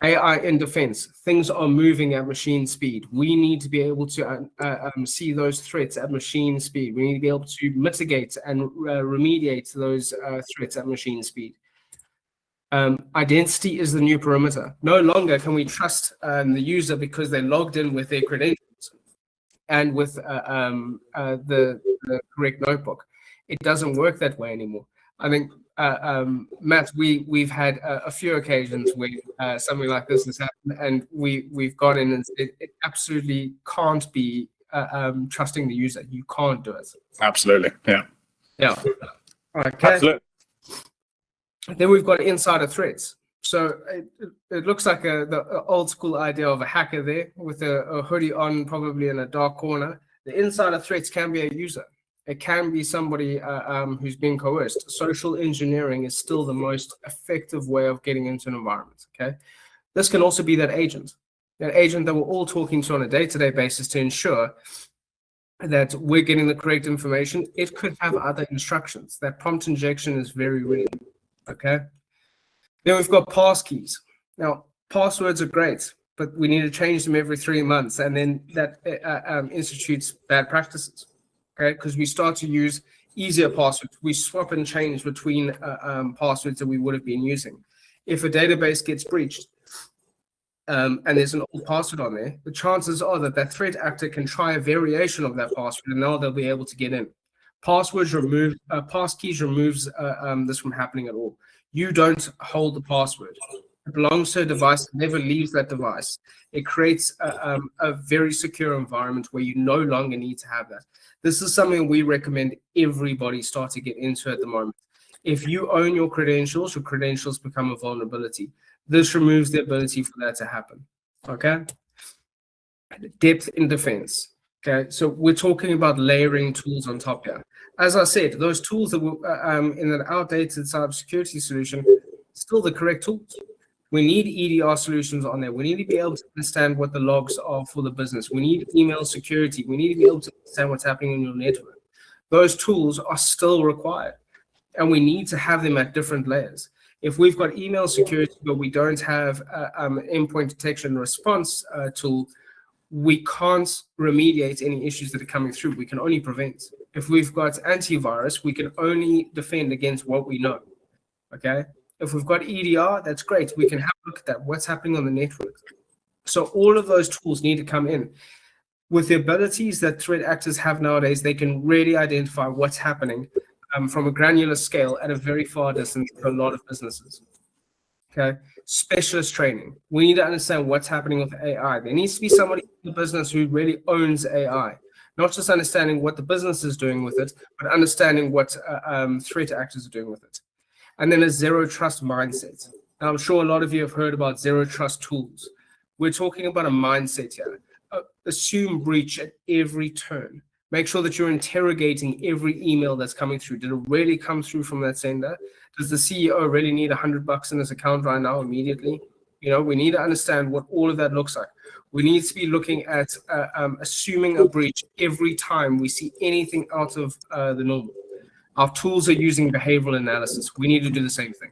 AI in defense. Things are moving at machine speed. We need to be able to see those threats at machine speed. We need to be able to mitigate and remediate those threats at machine speed. Identity is the new perimeter. No longer can we trust the user because they logged in with their credentials and with the correct notebook. It doesn't work that way anymore. I think, Matt, we've had a few occasions where something like this has happened, and we've gone in and said it absolutely can't be trusting the user. You can't do it. Absolutely, yeah. Yeah. Okay. Absolutely. Then we've got insider threats. So it looks like the old school idea of a hacker there with a hoodie on, probably in a dark corner. The insider threats can be a user. It can be somebody who's being coerced. Social engineering is still the most effective way of getting into an environment, okay? This can also be that agent that we're all talking to on a day-to-day basis to ensure that we're getting the correct information. It could have other instructions. That prompt injection is very real, okay? Then we've got passkeys. Now, passwords are great, but we need to change them every 3 months, and then that institutes bad practices. Okay, because we start to use easier passwords. We swap and change between passwords that we would have been using. If a database gets breached and there's an old password on there, the chances are that that threat actor can try a variation of that password, and now they'll be able to get in. Passkeys removes this from happening at all. You don't hold the password. It belongs to a device that never leaves that device. It creates a very secure environment where you no longer need to have that. This is something we recommend everybody start to get into at the moment. If you own your credentials become a vulnerability. This removes the ability for that to happen, okay? Depth in defense, okay? So we're talking about layering tools on top here. As I said, those tools that were in an outdated cybersecurity solution, still the correct tools. We need EDR solutions on there. We need to be able to understand what the logs are for the business. We need email security. We need to be able to understand what's happening in your network. Those tools are still required, and we need to have them at different layers. If we've got email security, but we don't have an endpoint detection response tool, we can't remediate any issues that are coming through. We can only prevent. If we've got antivirus, we can only defend against what we know, okay? If we've got EDR, that's great. We can have a look at that. What's happening on the network? So all of those tools need to come in. With the abilities that threat actors have nowadays, they can really identify what's happening from a granular scale at a very far distance for a lot of businesses. Okay, specialist training. We need to understand what's happening with AI. There needs to be somebody in the business who really owns AI, not just understanding what the business is doing with it, but understanding what threat actors are doing with it. And then a zero trust mindset. Now, I'm sure a lot of you have heard about zero trust tools. We're talking about a mindset here. Assume breach at every turn. Make sure that you're interrogating every email that's coming through. Did it really come through from that sender? Does the CEO really need $100 in his account right now immediately? You know, we need to understand what all of that looks like. We need to be looking at assuming a breach every time we see anything out of the normal. Our tools are using behavioral analysis. We need to do the same thing.